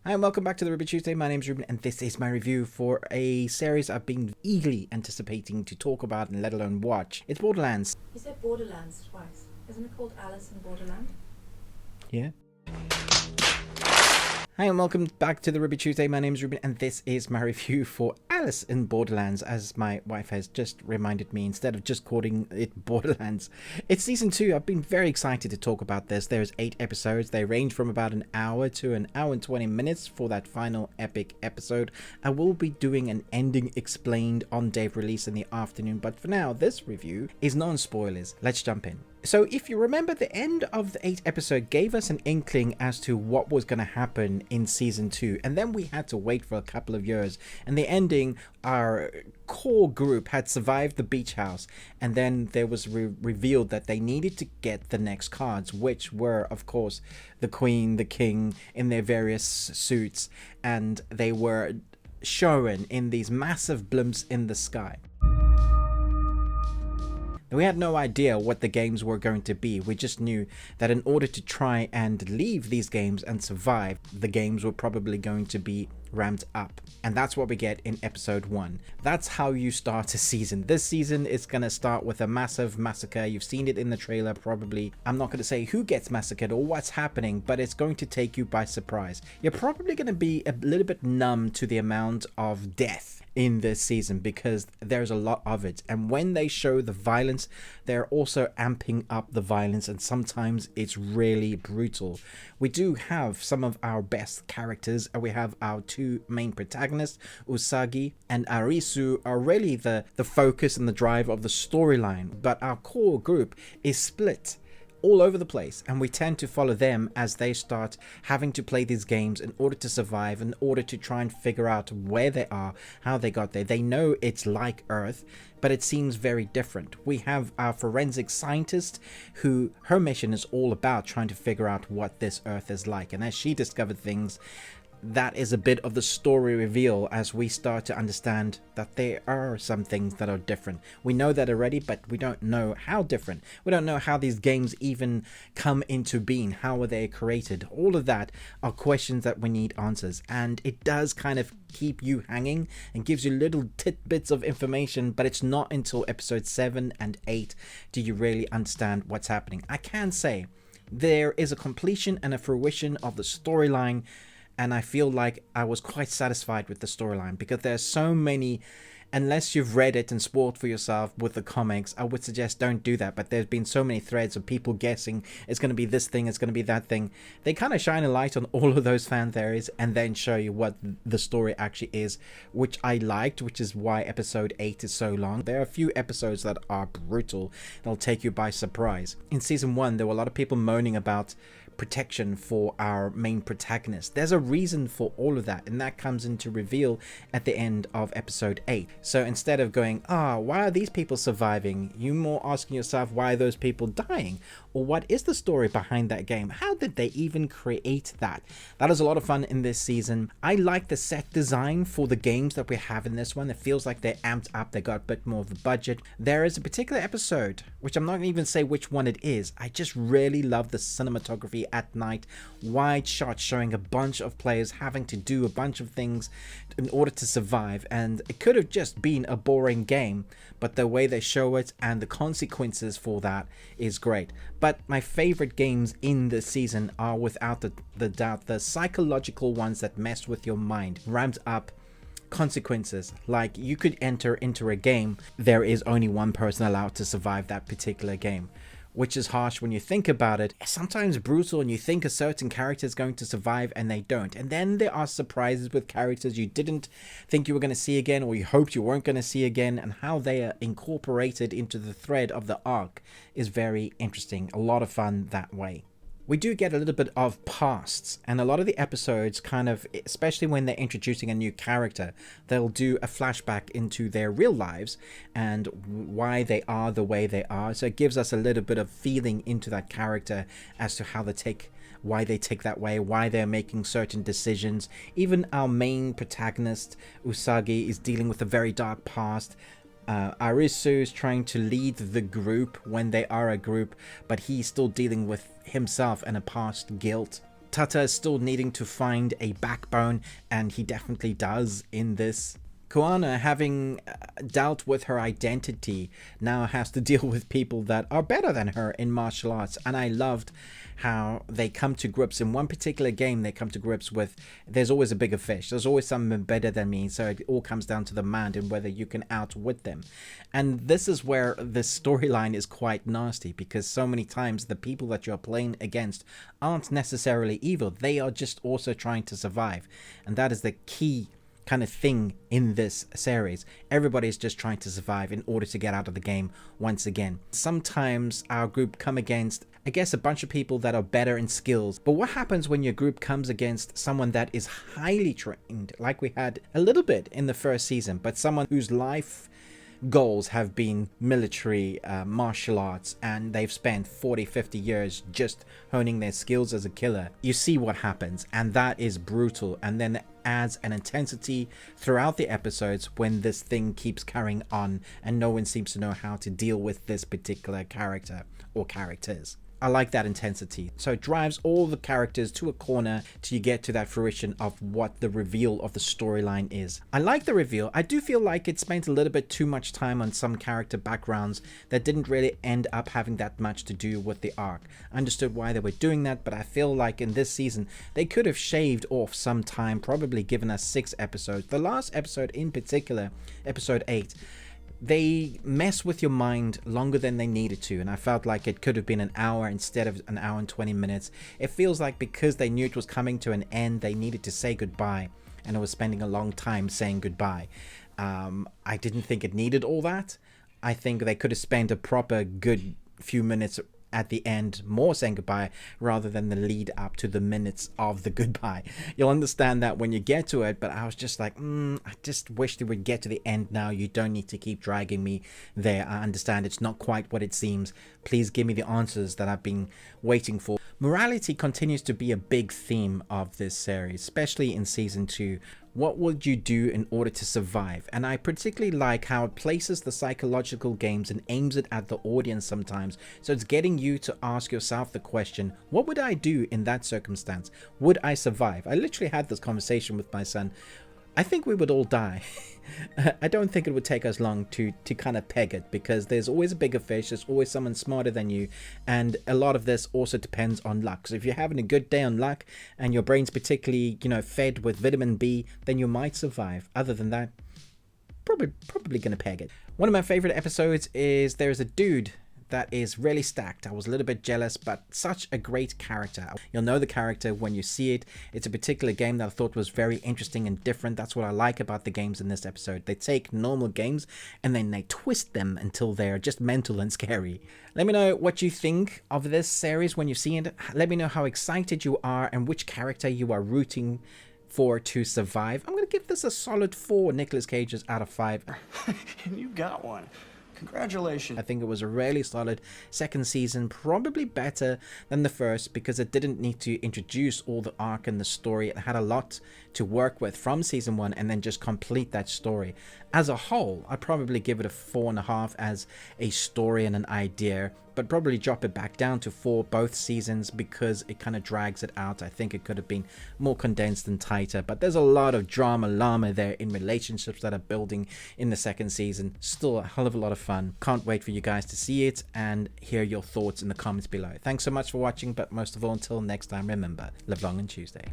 Hi and welcome back to the Ruby Tuesday. My name's Ruben and this is my review for a series I've been eagerly anticipating to talk about and let alone watch. It's Borderlands. You said Borderlands twice. Isn't it called Alice in Borderland? Yeah. Hi and welcome back to the Ruby Tuesday. My name is Ruben and this is my review for Alice in Borderlands, as my wife has just reminded me, instead of just calling it Borderlands. It's season 2. I've been very excited to talk about this. There's 8 episodes. They range from about an hour to an hour and 20 minutes for that final epic episode. I will be doing an ending explained on day of release in the afternoon, but for now, this review is non-spoilers. Let's jump in. So if you remember, the end of the 8th episode gave us an inkling as to what was going to happen in season 2, and then we had to wait for a couple of years, and the ending, our core group had survived the beach house, and then there was revealed that they needed to get the next cards, which were of course the queen, the king in their various suits, and they were shown in these massive blimps in the sky. We had no idea what the games were going to be. We just knew that in order to try and leave these games and survive, the games were probably going to be ramped up. And that's what we get in episode 1. That's how you start a season. This season is going to start with a massive massacre. You've seen it in the trailer probably. I'm not going to say who gets massacred or what's happening, but it's going to take you by surprise. You're probably going to be a little bit numb to the amount of death in this season because there's a lot of it, and when they show the violence, they're also amping up the violence, and sometimes it's really brutal. We do have some of our best characters, and we have our 2 main protagonists, Usagi and Arisu, are really the focus and the drive of the storyline, but our core group is split all over the place, and we tend to follow them as they start having to play these games in order to survive, in order to try and figure out where they are, how they got there. They know it's like Earth, but it seems very different. We have our forensic scientist who, her mission is all about trying to figure out what this Earth is like, and as she discovered things, that is a bit of the story reveal as we start to understand that there are some things that are different. We know that already, but we don't know how different. We don't know how these games even come into being. How are they created? All of that are questions that we need answers, and it does kind of keep you hanging and gives you little tidbits of information, but it's not until episode 7 and 8 do you really understand what's happening. I can say there is a completion and a fruition of the storyline, and I feel like I was quite satisfied with the storyline because there's so many, unless you've read it and spoiled for yourself with the comics, I would suggest don't do that. But there's been so many threads of people guessing it's going to be this thing, it's going to be that thing. They kind of shine a light on all of those fan theories and then show you what the story actually is, which I liked, which is why episode 8 is so long. There are a few episodes that are brutal. They'll take you by surprise. In season 1, there were a lot of people moaning about protection for our main protagonist. There's a reason for all of that, and that comes into reveal at the end of episode 8. So instead of going, why are these people surviving, you more asking yourself, why are those people dying, or what is the story behind that game? How did they even create that? That is a lot of fun in this season. I like the set design for the games that we have in this one. It feels like they're amped up, they got a bit more of the budget. There is a particular episode, which I'm not going to even say which one it is. I just really love the cinematography at night, wide shots showing a bunch of players having to do a bunch of things in order to survive, and it could have just been a boring game, but the way they show it and the consequences for that is great. But my favorite games in this season are without the doubt the psychological ones that mess with your mind, ramped up consequences. Like, you could enter into a game, there is only one person allowed to survive that particular game, which is harsh when you think about it. It's sometimes brutal, and you think a certain character is going to survive and they don't. And then there are surprises with characters you didn't think you were going to see again, or you hoped you weren't going to see again, and how they are incorporated into the thread of the arc is very interesting. A lot of fun that way. We do get a little bit of pasts, and a lot of the episodes kind of, especially when they're introducing a new character, they'll do a flashback into their real lives and why they are the way they are. So it gives us a little bit of feeling into that character as to how they take, why they take that way, why they're making certain decisions. Even our main protagonist, Usagi, is dealing with a very dark past. Arisu is trying to lead the group when they are a group, but he's still dealing with himself and a past guilt. Tata is still needing to find a backbone, and he definitely does in this. Kuana, having dealt with her identity, now has to deal with people that are better than her in martial arts. And I loved how they come to grips in one particular game. They come to grips with, there's always a bigger fish, there's always someone better than me, so it all comes down to the mind and whether you can outwit them. And this is where this storyline is quite nasty, because so many times the people that you're playing against aren't necessarily evil, they are just also trying to survive. And that is the key kind of thing in this series. Everybody's just trying to survive in order to get out of the game once again. Sometimes our group come against, I guess, a bunch of people that are better in skills, but what happens when your group comes against someone that is highly trained, like we had a little bit in the first season, but someone whose life goals have been military, martial arts, and they've spent 40-50 years just honing their skills as a killer? You see what happens, and that is brutal, and then adds an intensity throughout the episodes when this thing keeps carrying on and no one seems to know how to deal with this particular character or characters. I like that intensity. So it drives all the characters to a corner till you get to that fruition of what the reveal of the storyline is. I like the reveal. I do feel like it spent a little bit too much time on some character backgrounds that didn't really end up having that much to do with the arc. I understood why they were doing that, but I feel like in this season they could have shaved off some time, probably given us 6 episodes. The last episode in particular, episode 8, they mess with your mind longer than they needed to, and I felt like it could have been an hour instead of an hour and 20 minutes. It feels like because they knew it was coming to an end, they needed to say goodbye, and it was spending a long time saying goodbye. I didn't think it needed all that. I think they could have spent a proper good few minutes at the end more saying goodbye rather than the lead up to the minutes of the goodbye. You'll understand that when you get to it, but I was just like, I just wish they would get to the end now. You don't need to keep dragging me there. I understand it's not quite what it seems. Please give me the answers that I've been waiting for. Morality continues to be a big theme of this series, especially in season 2. What would you do in order to survive? And I particularly like how it places the psychological games and aims it at the audience sometimes. So it's getting you to ask yourself the question, what would I do in that circumstance? Would I survive? I literally had this conversation with my son. I think we would all die. I don't think it would take us long to kind of peg it, because there's always a bigger fish, there's always someone smarter than you, and a lot of this also depends on luck. So if you're having a good day on luck and your brain's particularly, fed with vitamin B, then you might survive. Other than that, probably gonna peg it. One of my favorite episodes is there's a dude that is really stacked. I was a little bit jealous, but such a great character. You'll know the character when you see it. It's a particular game that I thought was very interesting and different. That's what I like about the games in this episode. They take normal games and then they twist them until they're just mental and scary. Let me know what you think of this series when you see it. Let me know how excited you are and which character you are rooting for to survive. I'm going to give this a solid 4 Nicolas Cages out of 5. And you got one. Congratulations. I think it was a really solid second season, probably better than the first because it didn't need to introduce all the arc and the story. It had a lot to work with from season 1 and then just complete that story. As a whole, I'd probably give it a 4.5 as a story and an idea, but probably drop it back down to 4 both seasons because it kind of drags it out. I think it could have been more condensed and tighter, but there's a lot of drama llama there in relationships that are building in the second season. Still a hell of a lot of fun. Can't wait for you guys to see it and hear your thoughts in the comments below. Thanks so much for watching, but most of all, until next time, remember, live long and Tuesday.